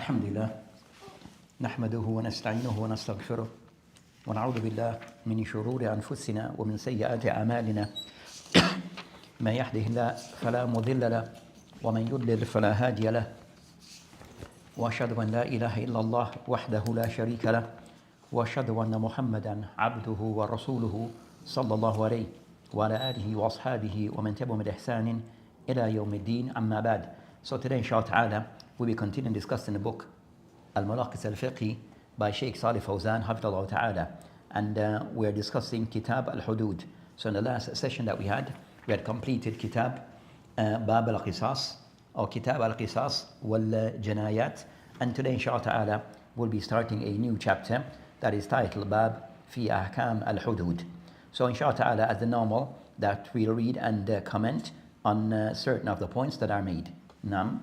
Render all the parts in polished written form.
الحمد لله نحمده ونستعينه ونستغفره ونعوذ بالله من شرور أنفسنا ومن سيئات أعمالنا ما يهده الله فلا مضل له ومن يضلل فلا هادي له وأشهد أن لا إله إلا الله وحده لا شريك له وأشهد أن محمدا عبده ورسوله صلى الله عليه وعلى آله وأصحابه ومن تبعهم بإحسان إلى يوم الدين أما بعد. So today inshallah ta'ala we will continue discussing the book Al-Mulaqis Al-Fiqhi by Sheikh Salih Fawzan Hafidhullah ta'ala, and we're discussing Kitab Al-Hudud. So in the last session that we had completed Kitab Bab Al-Qisas or Kitab Al-Qisas wal-Janayat, and today inshallah ta'ala we'll be starting a new chapter that is titled Bab Fi Ahkam Al-Hudud. So inshallah ta'ala, as the normal, that we'll read and comment on certain of the points that are made. Naam.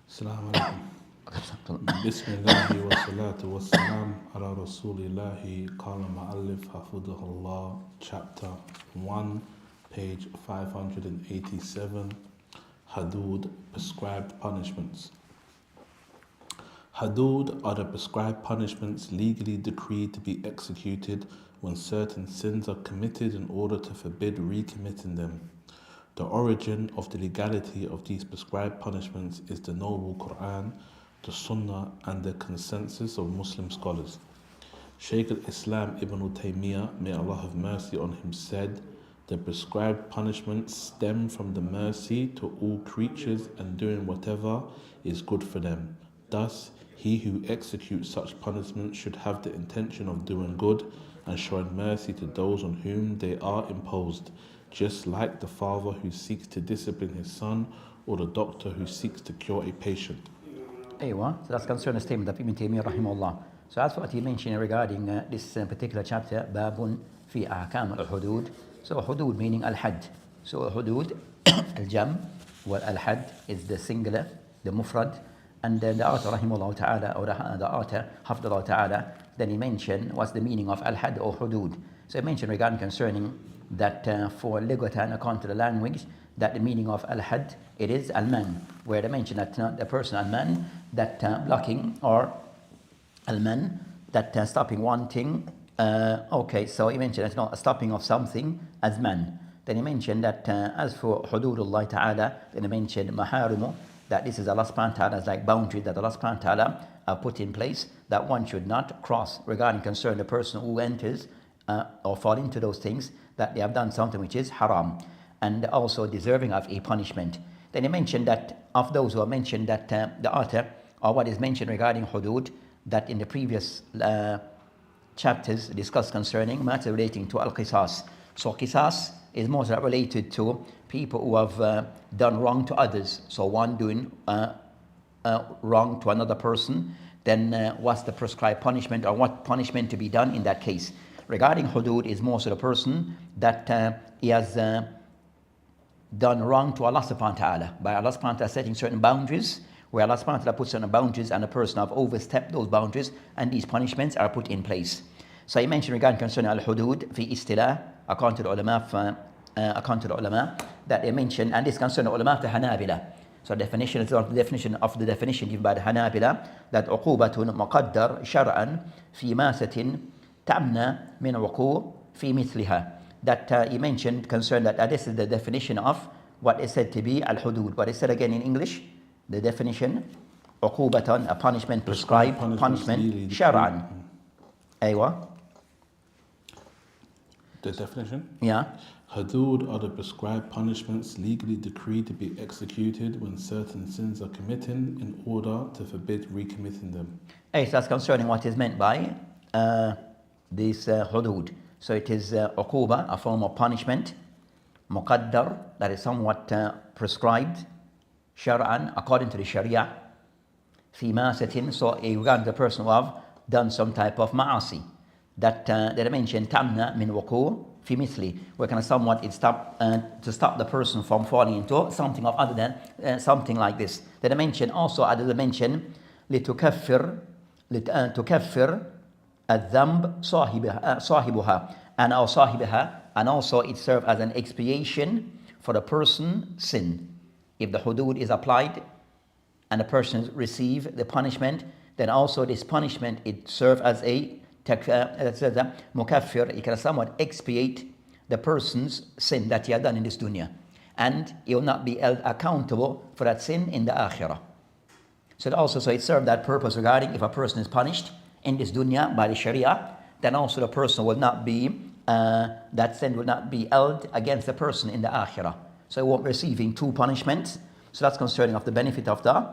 Assalamu alaikum. Bismillahi wa salatu wa salam ala rasulillahi qala ma'allif hafidhahullah, chapter 1, page 587, Hudud, prescribed punishments. Hudud are the prescribed punishments legally decreed to be executed when certain sins are committed in order to forbid recommitting them. The origin of the legality of these prescribed punishments is the noble Quran, the Sunnah, and the consensus of Muslim scholars. Shaykh al-Islam Ibn Taymiyyah, may Allah have mercy on him, said, the prescribed punishments stem from the mercy to all creatures and doing whatever is good for them. Thus, he who executes such punishments should have the intention of doing good and showing mercy to those on whom they are imposed, just like the father who seeks to discipline his son or the doctor who seeks to cure a patient. So that's concerning the statement of Ibn Taymiyyah rahimahullah. So as for what he mentioned regarding this particular chapter, Babun Fi Ahkam Al-Hudud. So Hudud meaning Al-Had. So Hudud, Al-Jam, well Al-Had is the singular, the Mufrad. And then the author rahimahullah ta'ala, or the author Hafidhullah ta'ala, then he mentioned what's the meaning of Al-Had or Hudud. So he mentioned regarding concerning that for Ligatan, according to the language, that the meaning of Al-Had, it is Al-Man, where they mention that the person Al-Man, that blocking, or Al-Man, that stopping one thing. So he mentioned it's not a stopping of something as man. Then he mentioned that as for Hududullah ta'ala, then he mentioned Maharimu, that this is Allah subhanahu wa ta'ala's like boundary that Allah subhanahu wa ta'ala put in place that one should not cross regarding concern the person who enters or fall into those things, that they have done something which is haram and also deserving of a punishment. Then he mentioned that of those who have mentioned that the author, or what is mentioned regarding hudud, that in the previous chapters discussed concerning matter relating to al-qisas. So qisas is most related to people who have done wrong to others. So one doing wrong to another person, then what's the prescribed punishment or what punishment to be done in that case? Regarding hudud is most of the person that he has done wrong to Allah subhanahu wa ta'ala. By Allah subhanahu wa ta'ala setting certain boundaries, where Allah subhanahu wa ta'ala puts certain boundaries and the person have overstepped those boundaries, and these punishments are put in place. So he mentioned regarding concerning al-hudud fi istilah, according to the ulama, that they mentioned, and this concerns the ulama of the Hanabila. So definition is the definition given by the Hanabila, that uqubatun muqaddar shar'an fi masatin ta'mna min wuqu' fi mithliha. That he mentioned concerned that this is the definition of what is said to be al-hudud. What is said again in English? The definition, uqubatan, a punishment, prescribed punishment, shar'an. Aywa. The definition? Yeah. Hudud are the prescribed punishments legally decreed to be executed when certain sins are committed in order to forbid recommitting them. So that's concerning what is meant by this hudud. So it is uquba, a form of punishment, muqaddar, that is somewhat prescribed, shar'an, according to the sharia, fi masatin, so regarding the person who have done some type of ma'asi, that I mentioned, tamna min wuqu' fi mithli, where kind of somewhat it stop to stop the person from falling into something of other than something like this. That I mentioned also, other than mention, لتكفر الذنب صاحبها and also it serves as an expiation for the person sin. If the hudud is applied and the person receive the punishment, then also this punishment, it serve as a mukaffir. It can somewhat expiate the person's sin that he had done in this dunya, and he will not be held accountable for that sin in the akhirah. So it serves that purpose regarding if a person is punished in this dunya by the sharia, then also the person will not be that sin will not be held against the person in the akhirah. So he won't be receiving two punishments. So that's concerning of the benefit of the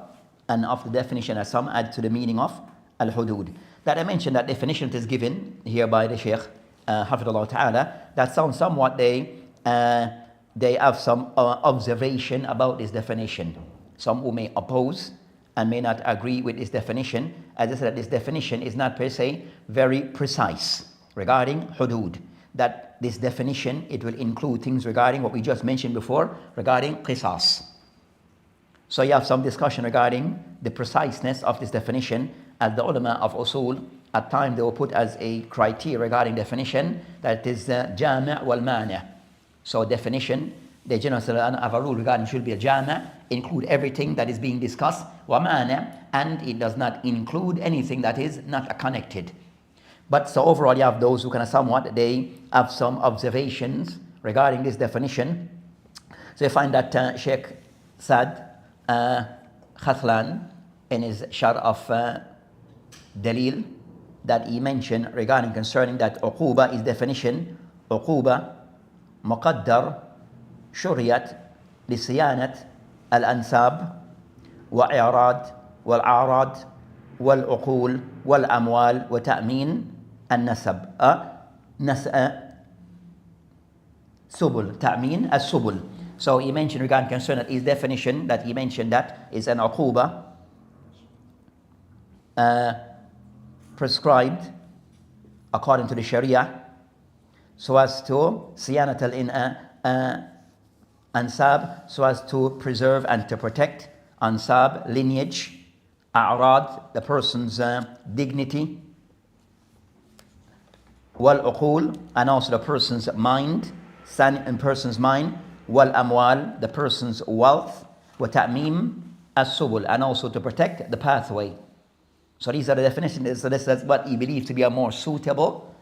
definition, as some add to the meaning of al-hudud. That I mentioned, that definition is given here by the Shaykh Hafidullah Ta'ala. That sounds somewhat they have some observation about this definition. Some who may oppose and may not agree with this definition. As I said, this definition is not per se very precise regarding hudud. That this definition, it will include things regarding what we just mentioned before, regarding qisas. So you have some discussion regarding the preciseness of this definition, as the ulama of usul, at times they will put as a criteria regarding definition that is jami' wal mani'. So definition, the general have a rule regarding should be a jami', include everything that is being discussed, wa mani', and it does not include anything that is not connected. But so overall you have those who kind of somewhat, they have some observations regarding this definition. So you find that Sheikh Saad Khathlan in his Shar of Dalil, that he mentioned regarding concerning that uquba is definition, uquba muqaddar shuriyat lisiyanat al-ansab wa i'rad wal-a'rad wal-uqul wal-amwal wa ta'min النسب subul, ta'min as-subul. So he mentioned regarding concern that his definition that he mentioned that is an uquba prescribed according to the Sharia so as to siyanat al-ansab, so as to preserve and to protect ansab, lineage, a'rad, the person's dignity, wal-uqul, and also the person's mind, wal-amwal, the person's wealth, wa ta'mim as-subul, and also to protect the pathway. So these are the definitions. So this is what he believed to be a more suitable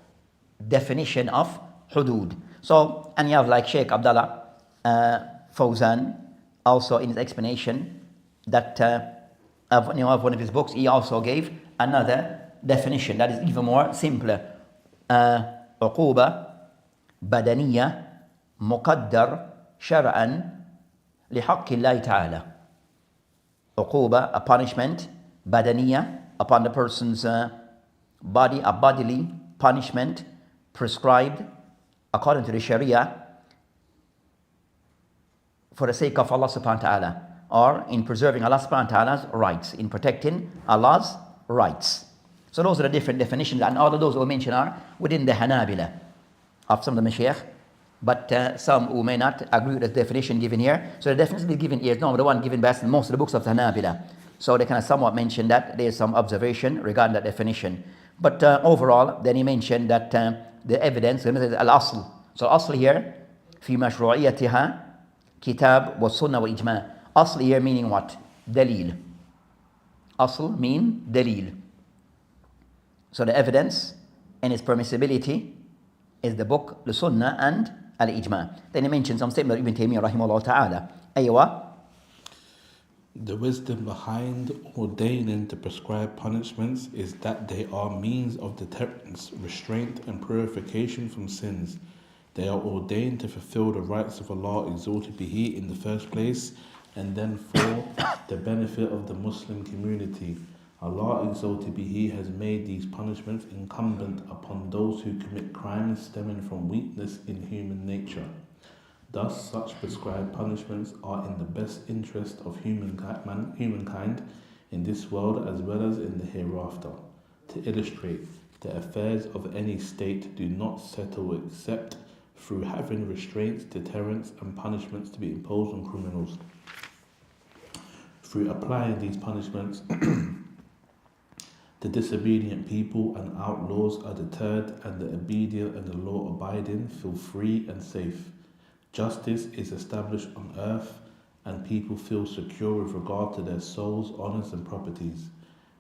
definition of hudud. So, and you have like Sheikh Abdullah Fawzan, also in his explanation, that of one of his books, he also gave another definition that is even more simpler. عقوبة بدنية مقدر شرعا لحق الله تعالى. عقوبة, a punishment, بدنية, upon the person's body, a bodily punishment prescribed according to the Sharia for the sake of Allah subhanahu wa ta'ala, or in preserving Allah subhanahu wa ta'ala's rights, in protecting Allah's rights. So those are the different definitions, and all of those who mentioned are within the Hanabila of some of the Mashaykh, but some who may not agree with the definition given here. So the definition given here is not the one given by most of the books of the Hanabila. So they kind of somewhat mentioned that there is some observation regarding that definition. But overall, then he mentioned that the evidence, al-asl. So asl here, في مشروعيتها كتاب والسنة وإجماع. Asl here meaning what? Dalil. Asl mean dalil. So the evidence and its permissibility is the book, the Sunnah, and al-Ijma. Then he mentions some statement of Ibn Taymiyyah rahimahullah ta'ala. Aywa. The wisdom behind ordaining the prescribed punishments is that they are means of deterrence, restraint, and purification from sins. They are ordained to fulfill the rights of Allah, exalted be He, in the first place, and then for the benefit of the Muslim community. Allah, exalted be He, has made these punishments incumbent upon those who commit crimes stemming from weakness in human nature. Thus, such prescribed punishments are in the best interest of humankind in this world as well as in the hereafter. To illustrate, the affairs of any state do not settle except through having restraints, deterrents, and punishments to be imposed on criminals. Through applying these punishments, the disobedient people and outlaws are deterred, and the obedient and the law-abiding feel free and safe. Justice is established on earth, and people feel secure with regard to their souls, honours and properties.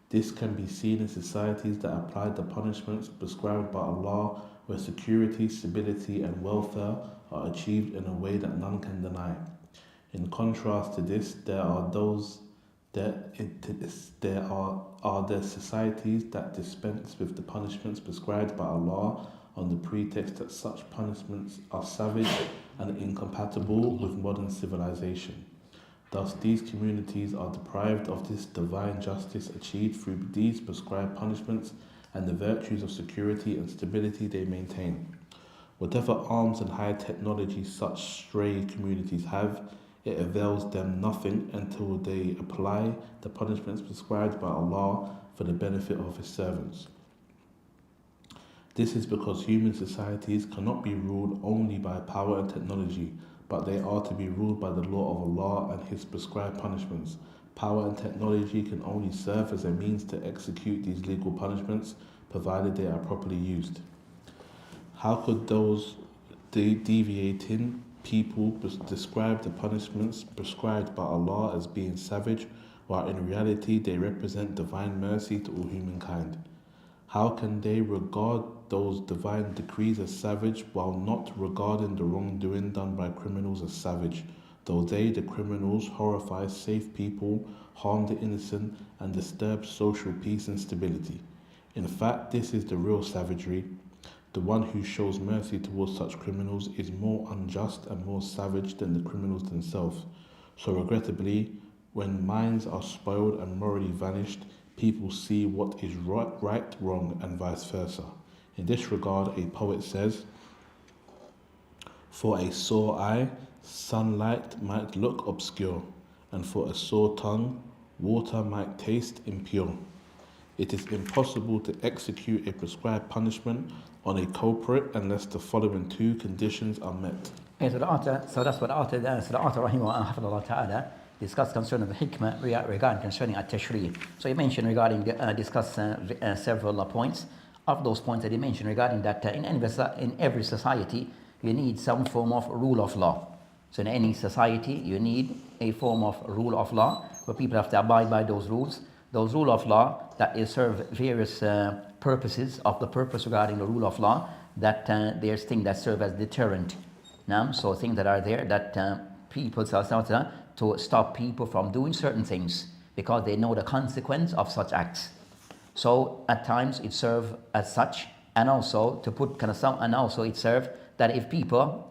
This can be seen in societies that apply the punishments prescribed by Allah, where security, stability and welfare are achieved in a way that none can deny. In contrast to this, there are societies that dispense with the punishments prescribed by Allah on the pretext that such punishments are savage and incompatible with modern civilization. Thus, these communities are deprived of this divine justice achieved through these prescribed punishments and the virtues of security and stability they maintain. Whatever arms and high technology such stray communities have, it avails them nothing until they apply the punishments prescribed by Allah for the benefit of His servants. This is because human societies cannot be ruled only by power and technology, but they are to be ruled by the law of Allah and His prescribed punishments. Power and technology can only serve as a means to execute these legal punishments, provided they are properly used. How could those deviating people describe the punishments prescribed by Allah as being savage, while in reality they represent divine mercy to all humankind? How can they regard those divine decrees as savage while not regarding the wrongdoing done by criminals as savage, though they, the criminals, horrify safe people, harm the innocent, and disturb social peace and stability? In fact, this is the real savagery. The one who shows mercy towards such criminals is more unjust and more savage than the criminals themselves. So regrettably, when minds are spoiled and morally vanished, people see what is right, wrong, and vice versa. In this regard, a poet says, "For a sore eye, sunlight might look obscure, and for a sore tongue, water might taste impure. It is impossible to execute a prescribed punishment on a culprit unless the following two conditions are met." So that's what the author rahimahullah ta'ala discussed concerning the hikmah regarding concerning at-tashri'. So he mentioned regarding several points. Of those points that he mentioned regarding that in every society you need some form of rule of law. So in any society you need a form of rule of law where people have to abide by those rules. Those rule of law that will serve various purposes. Of the purpose regarding the rule of law, that there's things that serve as deterrent. So things that are there that people to stop people from doing certain things because they know the consequence of such acts. So at times it serves as such, and also to put and also it serves that if people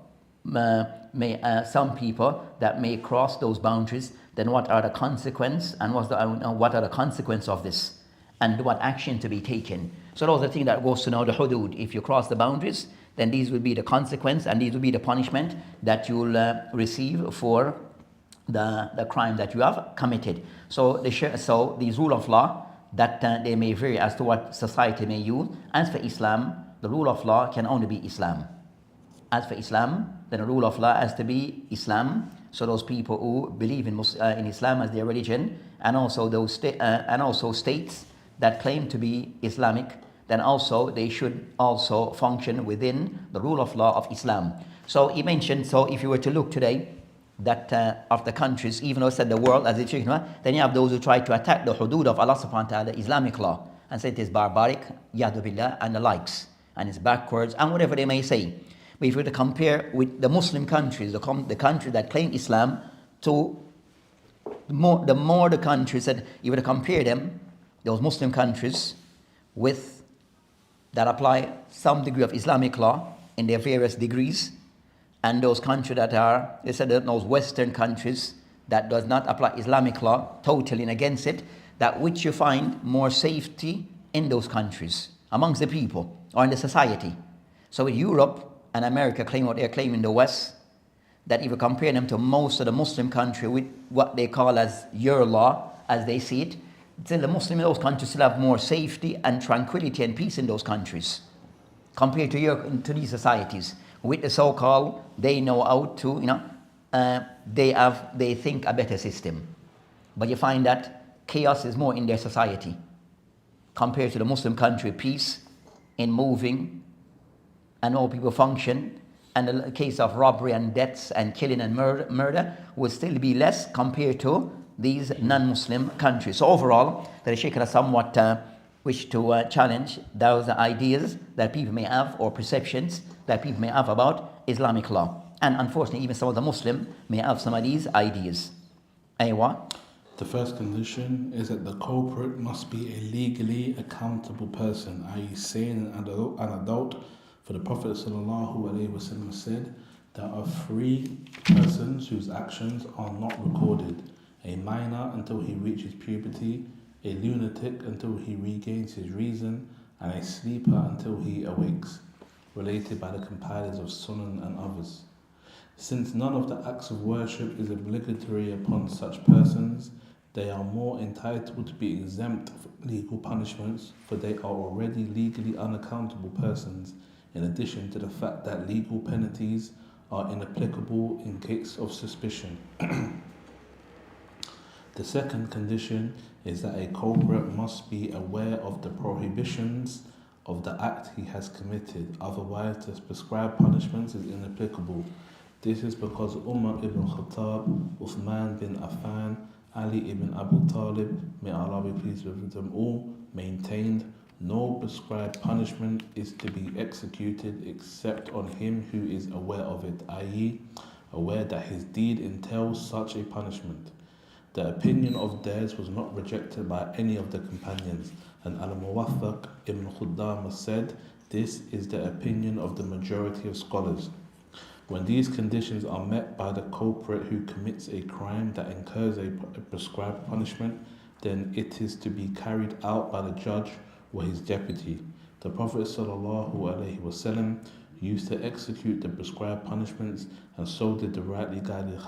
some people that may cross those boundaries, then what are the consequences and what are the consequences of this, and what action to be taken. So those are the things that goes to know the hudud. If you cross the boundaries, then these will be the consequence and these will be the punishment that you will receive for the crime that you have committed. So these rule of law that they may vary as to what society may use. As for Islam, the rule of law can only be Islam. As for Islam, then the rule of law has to be Islam. So those people who believe in Islam as their religion, and also those states that claim to be Islamic, then also they should also function within the rule of law of Islam. So he mentioned, so if you were to look today, that of the countries, even though it said the world as it is, then you have those who try to attack the hudud of Allah subhanahu wa ta'ala, Islamic law, and say it is barbaric, yadu billah, and the likes, and it's backwards, and whatever they may say. But if we were to compare with the Muslim countries, the countries that claim Islam, to the more the countries that you were to compare them, those Muslim countries, with that apply some degree of Islamic law in their various degrees, and those countries that are, they said that those Western countries that does not apply Islamic law totally and against it, that which you find more safety in those countries, amongst the people, or in the society. So with Europe and America claim what they're claiming in the West, that if you compare them to most of the Muslim countries with what they call as your law, as they see it, still the Muslim in those countries still have more safety and tranquility and peace in those countries compared to these societies. With the so-called, they know how to, they think a better system. But you find that chaos is more in their society compared to the Muslim country, peace in moving and all people function and the case of robbery and deaths and killing and murder would still be less compared to these non-Muslim countries. So overall, the Shaykh has somewhat wish to challenge those ideas that people may have or perceptions that people may have about Islamic law. And unfortunately, even some of the Muslims may have some of these ideas. Aywa? The first condition is that the culprit must be a legally accountable person, i.e. sane and an adult. For the Prophet ﷺ said, there are three persons whose actions are not recorded: a minor until he reaches puberty, a lunatic until he regains his reason, and a sleeper until he awakes, related by the compilers of Sunan and others. Since none of the acts of worship is obligatory upon such persons, they are more entitled to be exempt from legal punishments, for they are already legally unaccountable persons, in addition to the fact that legal penalties are inapplicable in case of suspicion. The second condition is that a culprit must be aware of the prohibitions of the act he has committed, otherwise the prescribed punishments is inapplicable. This is because Umar ibn Khattab, Uthman bin Affan, Ali ibn Abu Talib, may Allah be pleased with them all, maintained no prescribed punishment is to be executed except on him who is aware of it, i.e. aware that his deed entails such a punishment. The opinion of theirs was not rejected by any of the companions, and Al-Muwaffaq ibn Khuddam said, this is the opinion of the majority of scholars. When these conditions are met by the culprit who commits a crime that incurs a prescribed punishment, then it is to be carried out by the judge or his deputy. The Prophet ﷺ used to execute the prescribed punishments, and so did the rightly guided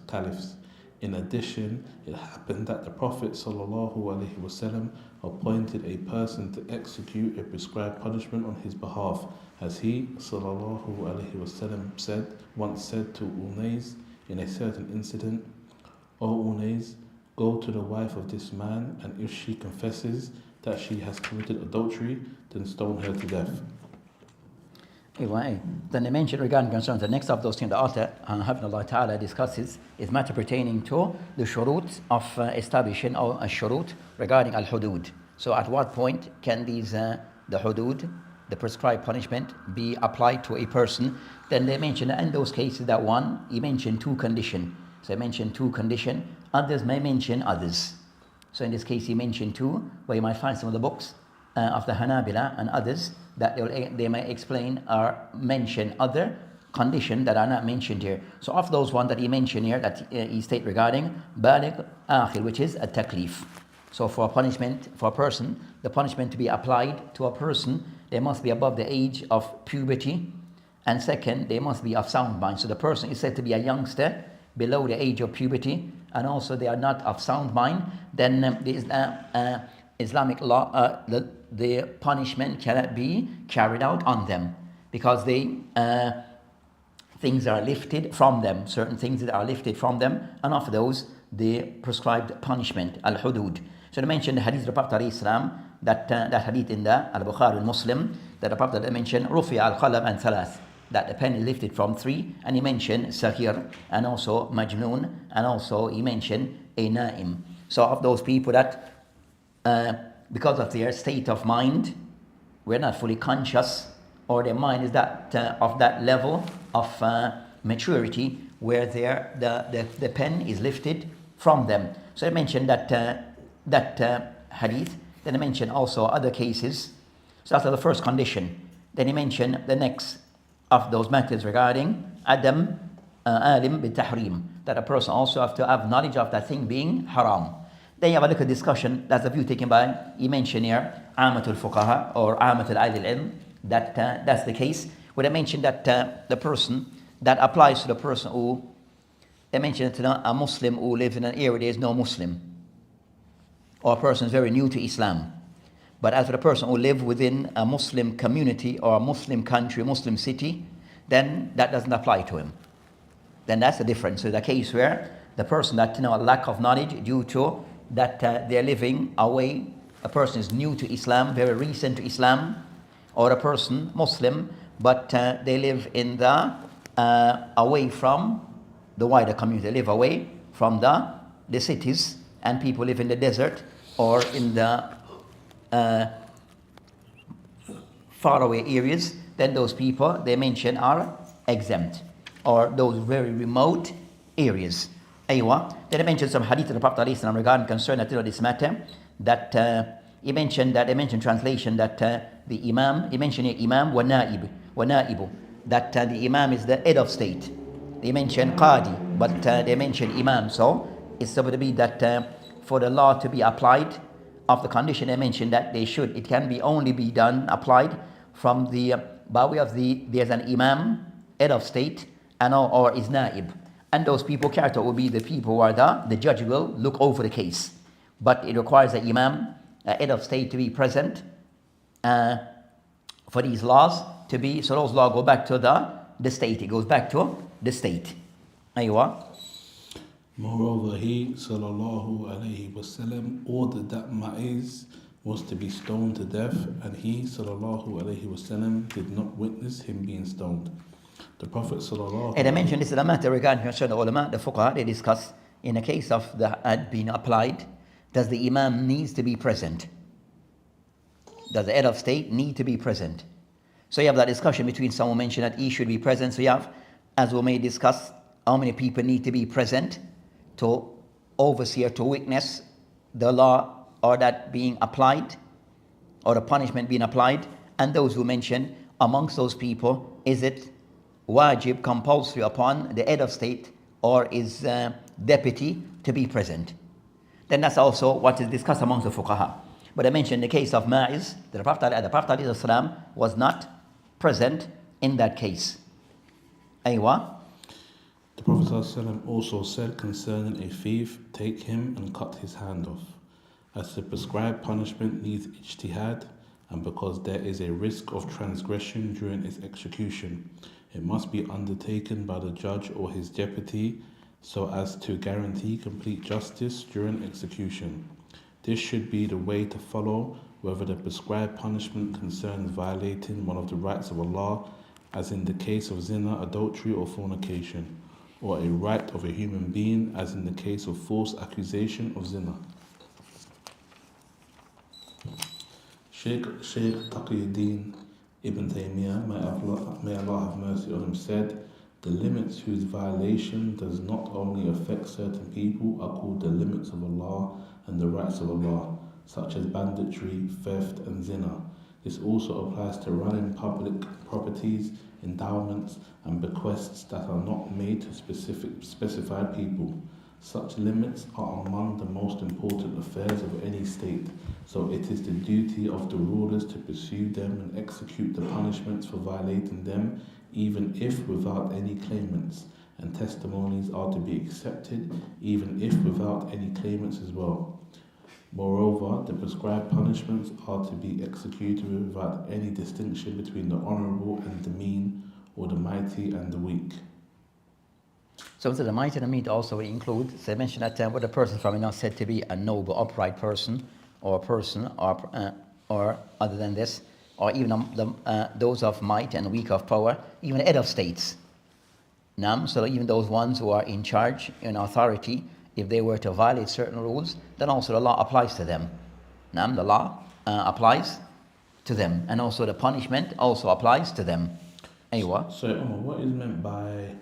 caliphs. In addition, it happened that the Prophet ﷺ appointed a person to execute a prescribed punishment on his behalf, as he ﷺ once said to Unais in a certain incident, O Unais, go to the wife of this man, and if she confesses that she has committed adultery, then stone her to death. Anyway, then they mentioned regarding concerns, the next of those things the author, Allah Ta'ala, discusses is matter pertaining to the shurut of establishing or a shurut regarding al-hudud. So at what point can these, the hudud, the prescribed punishment, be applied to a person? Then they mentioned in those cases that one, he mentioned two conditions. So he mentioned two conditions, others may mention others. So in this case he mentioned two, where you might find some of the books of the Hanabila and others that they may explain or mention other conditions that are not mentioned here. So of those ones that he mentioned here, that he stated regarding baligh akhil, which is a taklif. So for a punishment, for a person, the punishment to be applied to a person, they must be above the age of puberty, and second, they must be of sound mind. So the person is said to be a youngster below the age of puberty, and also they are not of sound mind, then the Islamic law, the punishment cannot be carried out on them, because they things are lifted from them, certain things that are lifted from them, and of those the prescribed punishment, al-hudud. So they mentioned the hadith of the Prophet ﷺ, that hadith in the Al-Bukhari and Muslim, that the Prophet mentioned rufi al-qalam and thalath, that the pen is lifted from three, and he mentioned saghir, and also majnoon, and also he mentioned a na'im. So of those people that because of their state of mind, we're not fully conscious, or their mind is that of that level of maturity where the pen is lifted from them. So I mentioned that hadith. Then I mentioned also other cases. So that's the first condition. Then he mentioned the next of those matters regarding Adam alim bitahrim, that a person also have to have knowledge of that thing being haram. Then you have a little discussion, that's the view taken by, he mentioned here, Amatul Fuqaha or Amatul Ahli al-Ilm, that's the case. Where they mentioned that the person, that applies to the person who, they mentioned that a Muslim who lives in an area there is no Muslim, or a person is very new to Islam. But as for the person who lives within a Muslim community or a Muslim country, a Muslim city, then that doesn't apply to him. Then that's the difference. So the case where the person that, a lack of knowledge due to that they're living away, a person is new to Islam, very recent to Islam, or a person, Muslim, but they live in the away from the wider community. They live away from the cities, and people live in the desert or in the faraway areas. Then those people they mention are exempt, or those very remote areas. Aywa. Then they mentioned some hadith of the Prophet ﷺ regarding concerning this matter, that he mentioned translation that the imam, he mentioned imam wa na'ibu, that the imam is the head of state. They mention qadi, but they mention imam. So it's supposed to be that for the law to be applied, of the condition they mentioned that it can be only be done, applied from the by way of there's an imam, head of state, and or is na'ib. And those people, character will be the people who are the judge will look over the case. But it requires an imam, head of state, to be present for these laws to be, so those laws go back to the state. It goes back to the state. Aywa. Moreover, he sallallahu alayhi wasallam ordered that Ma'iz was to be stoned to death, and he sallallahu alayhi wasallam did not witness him being stoned. The Prophet sallallahu. And I mentioned this is a matter regarding the ulama, the fuqaha, they discuss in a case of the had being applied, does the imam needs to be present? Does the head of state need to be present? So you have that discussion between some who mention that he should be present. So you have, as we may discuss, how many people need to be present to oversee or to witness the law or that being applied, or the punishment being applied. And those who mention amongst those people, is it wajib, compulsory upon the head of state or his deputy to be present? Then that's also what is discussed amongst the fuqaha. But I mentioned the case of Ma'iz, the Prophet ﷺ was not present in that case. Aywa. The Prophet ﷺ also said concerning a thief, take him and cut his hand off, as the prescribed punishment needs ijtihad, and because there is a risk of transgression during its execution, it must be undertaken by the judge or his deputy so as to guarantee complete justice during execution. This should be the way to follow whether the prescribed punishment concerns violating one of the rights of Allah, as in the case of zina, adultery or fornication, or a right of a human being, as in the case of false accusation of zina. Sheikh Taqiyuddin Ibn Taymiyyah, may Allah have mercy on him, said, the limits whose violation does not only affect certain people are called the limits of Allah and the rights of Allah, such as banditry, theft and zina. This also applies to running public properties, endowments and bequests that are not made to specified people. Such limits are among the most important affairs of any state, so it is the duty of the rulers to pursue them and execute the punishments for violating them, even if without any claimants, and testimonies are to be accepted, even if without any claimants as well. Moreover, the prescribed punishments are to be executed without any distinction between the honourable and the mean, or the mighty and the weak. So the mighty and the mean also include, so I mentioned that what a person from is said to be a noble, upright person, or other than this, or even those of might and weak of power, even head of states. So even those ones who are in charge, in authority, if they were to violate certain rules, then also the law applies to them. The law applies to them, and also the punishment also applies to them. Aywa. So Omar, what is meant by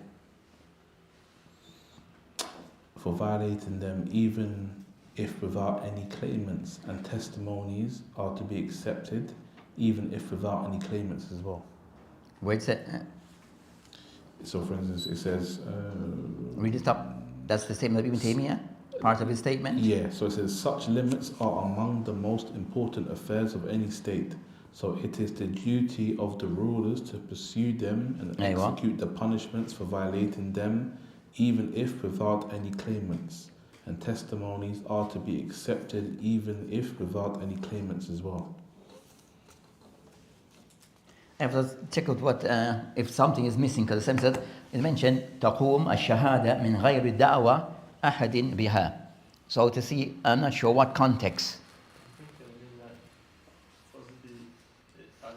for violating them, even if without any claimants, and testimonies are to be accepted, even if without any claimants as well? Where is it? So for instance, it says... read it up. That's the statement of Ibn Taymiyyah, part of his statement? Yeah, so it says, such limits are among the most important affairs of any state. So it is the duty of the rulers to pursue them and execute the punishments for violating them, even if without any claimants. And testimonies are to be accepted, even if without any claimants as well. I have to check out what if something is missing, because it mentioned تقوم الشهادة من غير دعوة أحد بها. So to see, I'm not sure what context.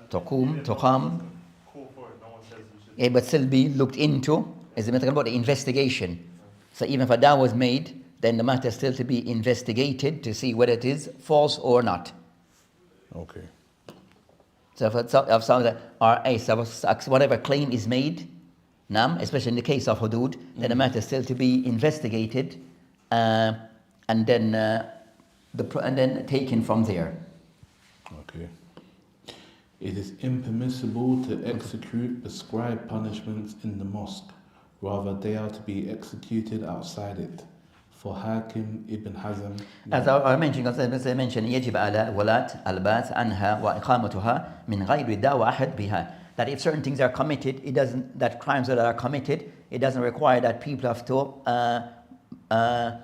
تقام. Cool for it. No one says you should Yeah, but still be looked into. Is talking about the investigation. So even if a da'wah was made, then the matter is still to be investigated to see whether it is false or not. Okay. So if something or whatever claim is made, especially in the case of hudud, then the matter is still to be investigated, and then taken from there. Okay. It is impermissible to execute prescribed punishments in the mosque. Rather, they are to be executed outside it. For Hakim Ibn Hazm, As I mentioned, يجب على ولاة الباس عنها وإقامتها من غير دعوى أحد بها. That if certain things are committed, that crimes that are committed, it doesn't require that people have to. Now,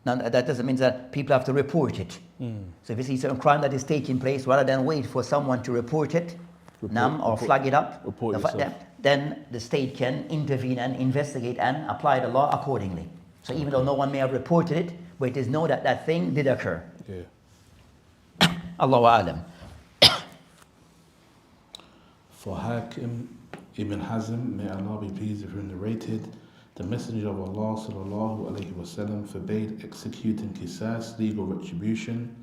that doesn't mean that people have to report it. So if you see some crime that is taking place, rather than wait for someone to report it, flag it up, then the state can intervene and investigate and apply the law accordingly. So even though no one may have reported it, but it is known that that thing did occur. Yeah. Allahu A'lam. For Hakim Ibn Hazm, may Allah be pleased with him, narrated, the Messenger of Allah sallallahu alaihi wasallam forbade executing qisas, legal retribution,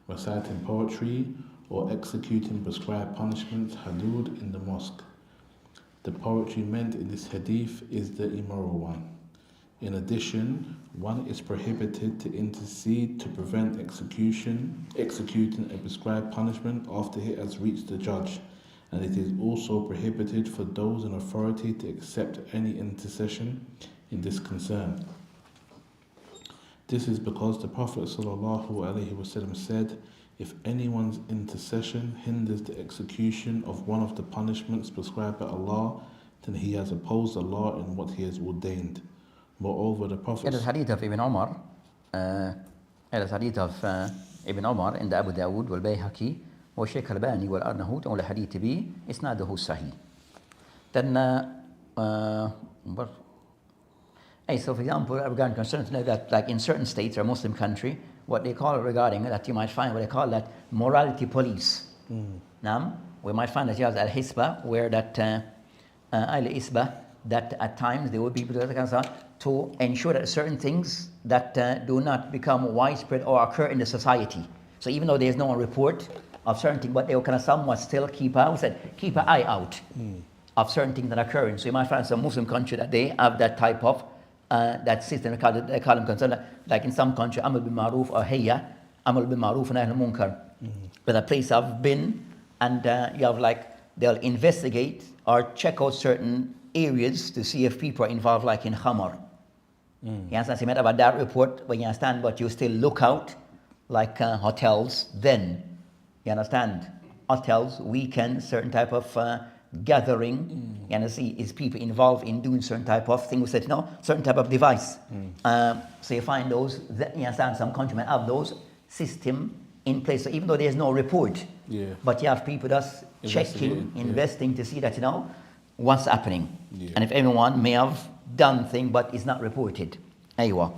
reciting poetry, or executing prescribed punishments, hudud, in the mosque. The poetry meant in this hadith is the immoral one. In addition, one is prohibited to intercede to prevent executing a prescribed punishment after it has reached the judge, and it is also prohibited for those in authority to accept any intercession in this concern. This is because the Prophet ﷺ said, if anyone's intercession hinders the execution of one of the punishments prescribed by Allah, then he has opposed Allah in what he has ordained. Moreover, the Prophet... It is hadith of Ibn Omar, Ibn Omar in the Abu Dawood والبيهقي والشيخ الباني والأرنهوت on the hadith to be إسناده صحيح. Then, so for example, regarding concerns that like in certain states or Muslim country, what they call regarding that you might find what they call that morality police. Now, we might find that you have al-hisba, where that al-isba, that at times there will be people to ensure that certain things that do not become widespread or occur in the society. So even though there is no report of certain things, but they will kind of somewhat still keep an eye out of certain things that are occurring. So you might find some Muslim country that they have that type of that system. They call them concern, like in some country, Amal bil Ma'ruf or Hayya, Amal bil Ma'ruf and Nahy anil Munkar. But a place I've been, and you have like, they'll investigate or check out certain areas to see if people are involved, like in Khamar. You understand? So you might have a that report when you understand, but you still look out, like hotels, then. You understand? Hotels, weekends, certain type of gathering, and see is people involved in doing certain type of thing. We said, certain type of device. So you find those, you understand, some countries might have those system in place. So even though there's no report, but you have people just checking, investing to see that, what's happening. And if anyone may have done thing, but it's not reported. Aywa.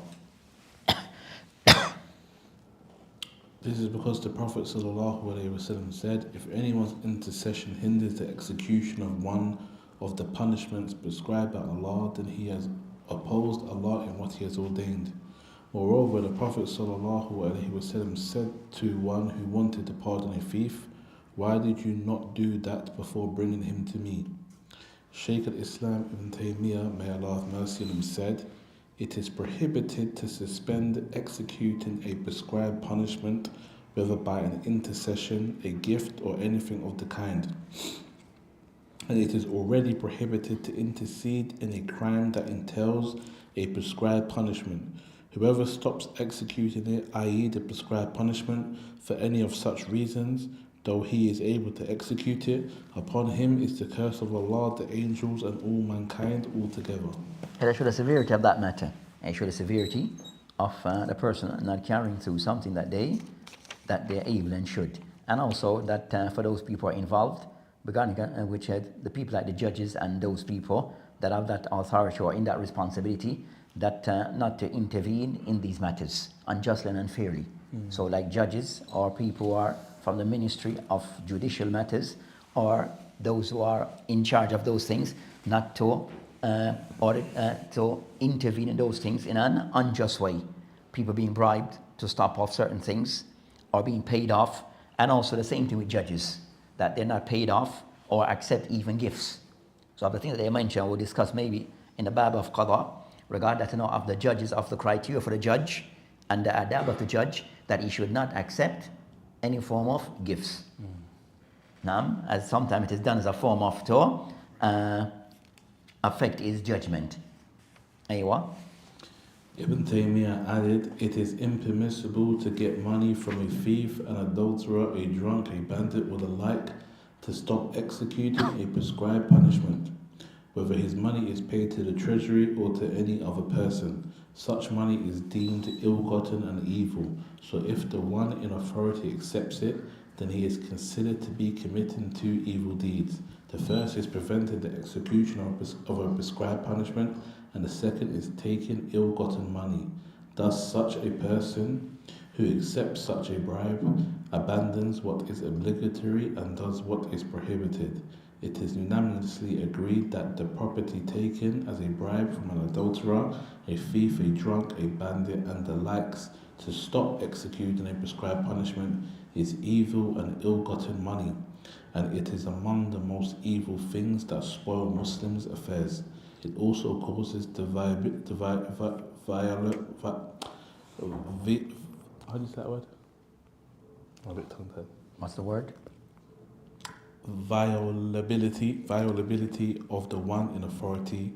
This is because the Prophet ﷺ said, if anyone's intercession hinders the execution of one of the punishments prescribed by Allah, then he has opposed Allah in what he has ordained. Moreover, the Prophet ﷺ said to one who wanted to pardon a thief, why did you not do that before bringing him to me? Shaykh al-Islam Ibn Taymiyyah, may Allah have mercy on him, said, it is prohibited to suspend executing a prescribed punishment, whether by an intercession, a gift, or anything of the kind. And it is already prohibited to intercede in a crime that entails a prescribed punishment. Whoever stops executing it, i.e. the prescribed punishment, for any of such reasons, though he is able to execute it, upon him is the curse of Allah, the angels, and all mankind altogether. It shows the severity of that matter. It shows the severity of the person not carrying through something that they're able and should. And also that for those people involved, regarding which had the people like the judges and those people that have that authority or in that responsibility, that not to intervene in these matters unjustly and unfairly. So like judges or people who are from the Ministry of Judicial Matters or those who are in charge of those things not to to intervene in those things in an unjust way. People being bribed to stop off certain things or being paid off, and also the same thing with judges, that they're not paid off or accept even gifts. So of the things that they mentioned, we'll discuss maybe in the bab of qada, regard that of the judges, of the criteria for the judge and the adab of the judge, that he should not accept any form of gifts. Naam, as sometimes it is done as a form of to affect his judgment. Aywa. Ibn Taymiyyah added, it is impermissible to get money from a thief, an adulterer, a drunk, a bandit, or the like, to stop executing a prescribed punishment, whether his money is paid to the treasury or to any other person. Such money is deemed ill-gotten and evil, so if the one in authority accepts it, then he is considered to be committing two evil deeds. The first is preventing the execution of a prescribed punishment, and the second is taking ill-gotten money. Thus, such a person who accepts such a bribe abandons what is obligatory and does what is prohibited. It is unanimously agreed that the property taken as a bribe from an adulterer, a thief, a drunk, a bandit, and the likes to stop executing a prescribed punishment is evil and ill-gotten money, and it is among the most evil things that spoil Muslims' affairs. It also causes how do you say that word? I'm a bit tongue-tied. What's the word? Violability of the one in authority,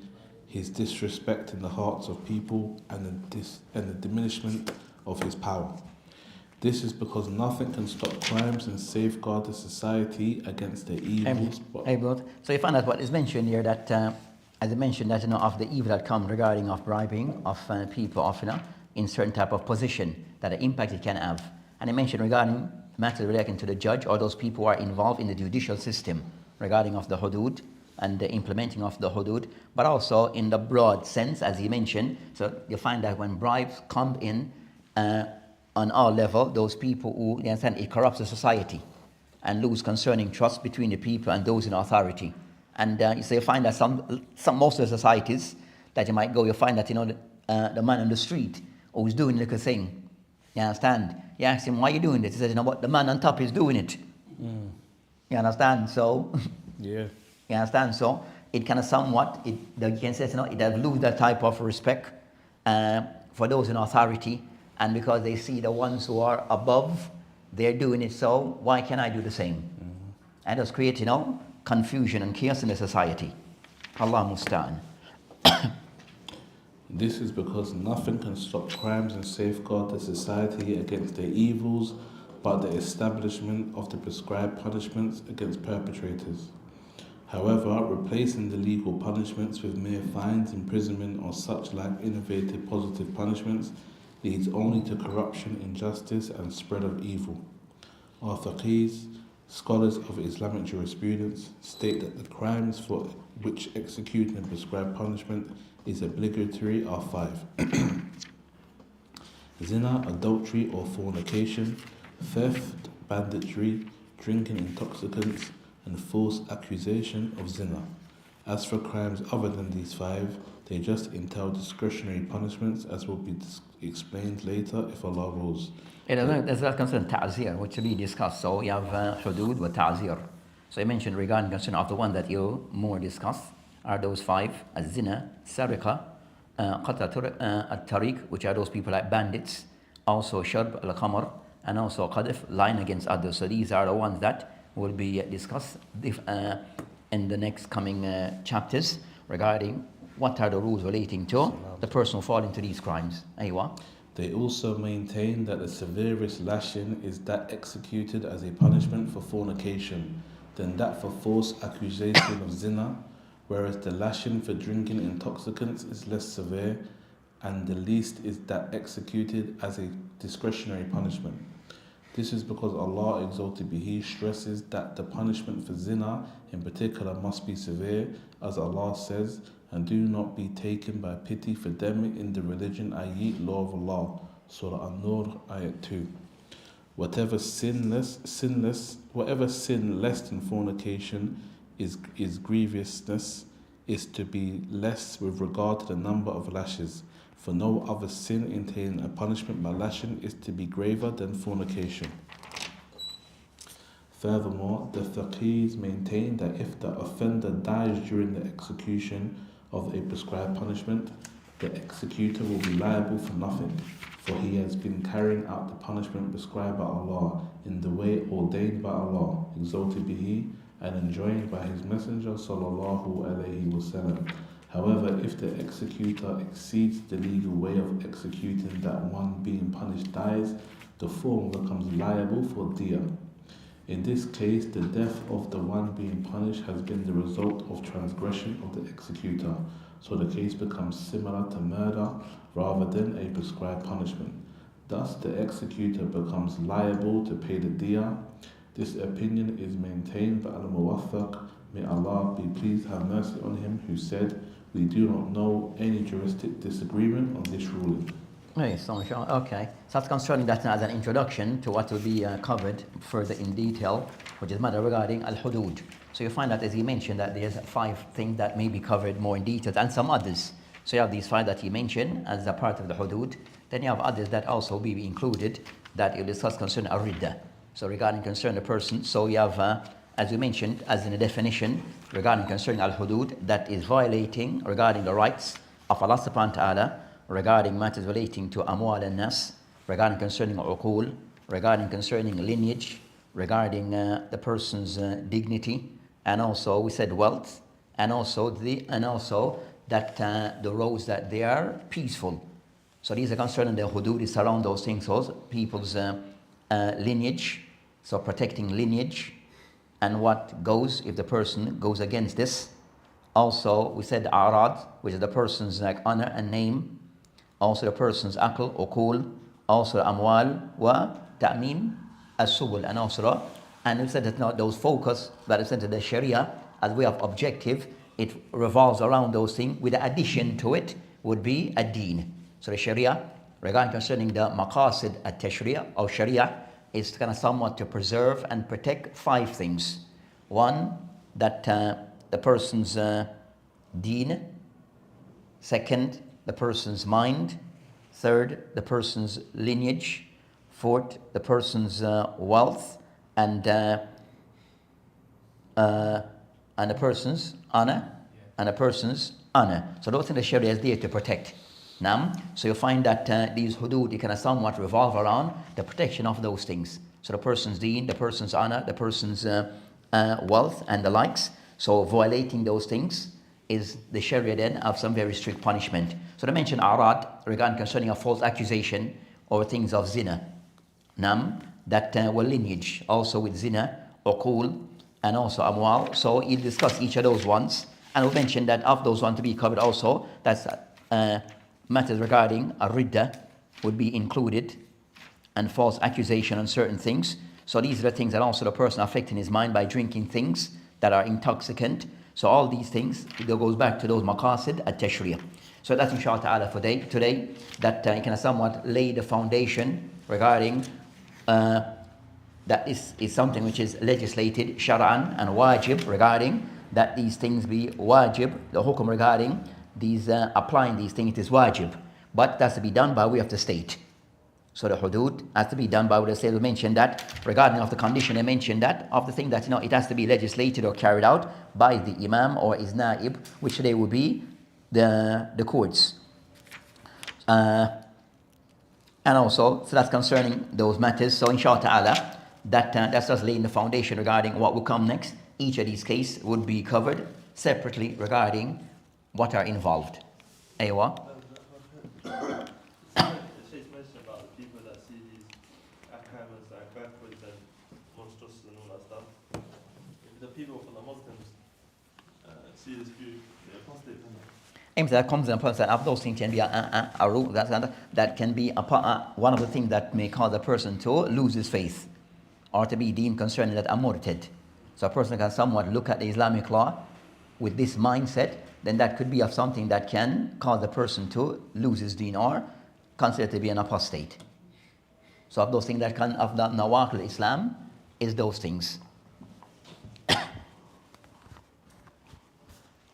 his disrespect in the hearts of people, and the diminishment of his power. This is because nothing can stop crimes and safeguard the society against the evils. So you find out what is mentioned here, that as I mentioned, that of the evil that come regarding of bribing of people of in certain type of position, that the impact it can have. And I mentioned regarding matters relating to the judge or those people who are involved in the judicial system regarding of the hudud and the implementing of the hudud, but also in the broad sense, as he mentioned. So you find that when bribes come in on all level, those people who, you understand, it corrupts the society and lose concerning trust between the people and those in authority. And so you find that most of the societies that you might go, you find that the man on the street who's doing a little thing, you understand? You ask him, why are you doing this? He says, what, the man on top is doing it. You understand? So, yeah. You understand? So, it kind of somewhat, you can say, it has lose that type of respect for those in authority. And because they see the ones who are above, they're doing it, so why can't I do the same? And just create, confusion and chaos in the society. Allah musta'an. This is because nothing can stop crimes and safeguard the society against their evils but the establishment of the prescribed punishments against perpetrators. However, replacing the legal punishments with mere fines, imprisonment, or such like innovative positive punishments leads only to corruption, injustice, and spread of evil. Our faqihs, scholars of Islamic jurisprudence, state that the crimes for which executing a prescribed punishment is obligatory are 5. Zina, adultery or fornication, theft, banditry, drinking intoxicants, and false accusation of zina. As for crimes other than these 5, they just entail discretionary punishments, as will be explained later if Allah wills. There's that concern ta'zir, which will be discussed. So you have hudud wa ta'zir. So I mentioned regarding concern of the one that you more discuss are those 5: az-zina, sariqa, qat'a at-tariq, which are those people like bandits, also sharb al-khamr, and also qadf, lying against others. So these are the ones that will be discussed in the next coming chapters regarding what are the rules relating to the person who fall into these crimes. Aywa. They also maintain that the severest lashing is that executed as a punishment for fornication, then that for false accusation of zina, whereas the lashing for drinking intoxicants is less severe, and the least is that executed as a discretionary punishment. This is because Allah exalted be He stresses that the punishment for zina in particular must be severe, as Allah says, and do not be taken by pity for them in the religion, i.e. law of Allah. Surah An-Nur, Ayat 2. Whatever sin less than fornication is grievousness is to be less with regard to the number of lashes, for no other sin entailing a punishment by lashing is to be graver than fornication. Furthermore, the faqirs maintain that if the offender dies during the execution of a prescribed punishment, the executor will be liable for nothing, for he has been carrying out the punishment prescribed by Allah in the way ordained by Allah, exalted be He, and enjoined by His Messenger sallallahu alaihi wasallam. However, if the executor exceeds the legal way of executing that one being punished dies, the former becomes liable for diya. In this case, the death of the one being punished has been the result of transgression of the executor, so the case becomes similar to murder rather than a prescribed punishment. Thus, the executor becomes liable to pay the diya. This opinion is maintained by Al-Muwaffaq, may Allah be pleased have mercy on him, who said, "We do not know any juristic disagreement on this ruling." Okay, so that's concerning that as an introduction to what will be covered further in detail, which is matter regarding al-hudud. So you find that, as he mentioned, that there's 5 things that may be covered more in detail, and some others. So you have these 5 that he mentioned as a part of the hudud. Then you have others that also be included that you discuss concerning al-ridda. So regarding concerning the person, so you have, as we mentioned, as in a definition regarding concerning al-hudud, that is violating regarding the rights of Allah subhanahu wa ta'ala, regarding matters relating to amwal and nas, regarding concerning uqul, regarding concerning lineage, regarding the person's dignity, and also we said wealth, and also that the roads that they are peaceful. So these are concerning the hudud is around those things, also people's lineage, so protecting lineage, and what goes if the person goes against this. Also we said arad, which is the person's like honor and name, also the person's aql, uqul, also amwal, wa ta'min, as-subul, and we said that not those focus that is into the sharia as way of objective, it revolves around those things, with the addition to it would be ad-din. So the sharia, regarding concerning the maqasid at-tashriya or sharia, is kind of somewhat to preserve and protect 5 things. 1, that the person's deen. 2nd, the person's mind. 3rd, the person's lineage. 4th, the person's wealth, and the person's honor, and the person's honor. So those things the Sharia is there to protect. Now, so you find that these hudud, you can somewhat revolve around the protection of those things. So the person's deen, the person's honor, the person's wealth, and the likes. So violating those things is the Sharia then of some very strict punishment. So they mention arad regarding concerning a false accusation or things of zina. Nam, that were lineage, also with zina, uqul, and also amwal. So he'll discuss each of those ones, and we'll mention that of those ones to be covered also, that's matters regarding a ridda would be included, and false accusation on certain things. So these are the things that also the person affecting his mind by drinking things that are intoxicant. So all these things, it goes back to those maqasid at-tashriya. So that's inshallah ta'ala for today, that you can somewhat lay the foundation regarding that is something which is legislated shar'an and wajib, regarding that these things be wajib, the hukum regarding these applying these things, it is wajib, but that's to be done by way of the state. So the hudud has to be done by way of the state. We mentioned that regarding of the condition, I mentioned that of the thing that it has to be legislated or carried out by the imam or his naib, which they would be the courts. And also, so that's concerning those matters. So inshallah ta'ala, that's just laying the foundation regarding what will come next. Each of these cases would be covered separately regarding what are involved. Aywa. Sheikh mentioned about the people that see these ahkam as like backwards and monstrous and all that stuff. If the people from the Muslims see this view, they're apostate, isn't it? That comes in a person of those things can be a rule that can be one of the things that may cause a person to lose his faith or to be deemed concerning that amurtid. So a person can somewhat look at the Islamic law with this mindset, then that could be of something that can cause the person to lose his deen or consider to be an apostate. So of those things that can, of the nawaqil Islam, is those things.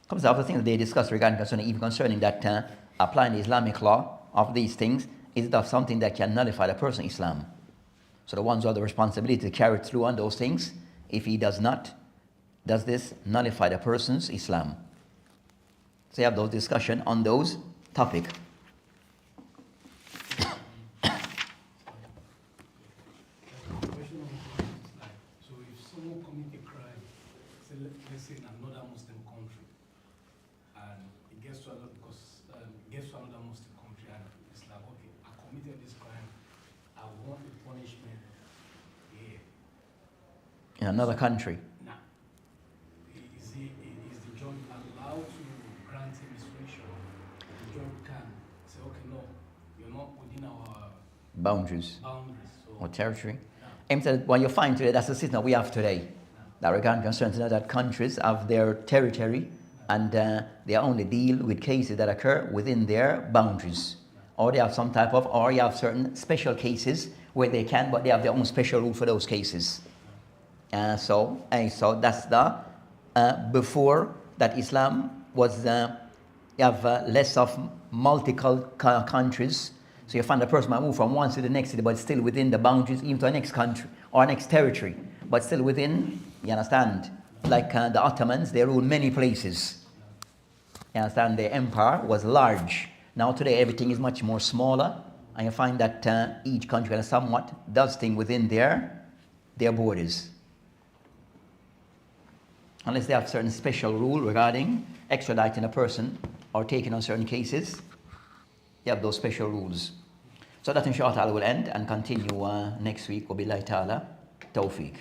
Comes out of the things that they discuss regarding concerning that applying the Islamic law of these things is that something that can nullify the person Islam. So the ones who have the responsibility to carry through on those things, if he does not, does this nullify the person's Islam? So you have those discussion on those topic. So if someone commits a crime, say, let's say in another Muslim country, and it gets to another, because it gets to another Muslim country, and it's like, okay, I committed this crime, I want a punishment here. In another country. Now, is the judge allowed to grant him discretion? The judge can say, okay, no, you're not within our Boundaries boundaries. or So, territory. yeah. And said, what you find today, that's the system we have today. That regarding concerns that countries have their territory and they only deal with cases that occur within their boundaries. Or they have some type of, or you have certain special cases where they can, but they have their own special rule for those cases. So that's the, before that Islam was, you have less of multiple countries. So you find a person might move from one city to the next city, but still within the boundaries, even to the next country or next territory, but still within, you understand? Like the Ottomans, they ruled many places. You understand? Their empire was large. Now today everything is much more smaller, and you find that each country kind of somewhat does things within their borders. Unless they have certain special rule regarding extraditing a person or taking on certain cases, you have those special rules. So that inshallah ta'ala will end and continue next week. Wabillahi ta'ala tawfiq.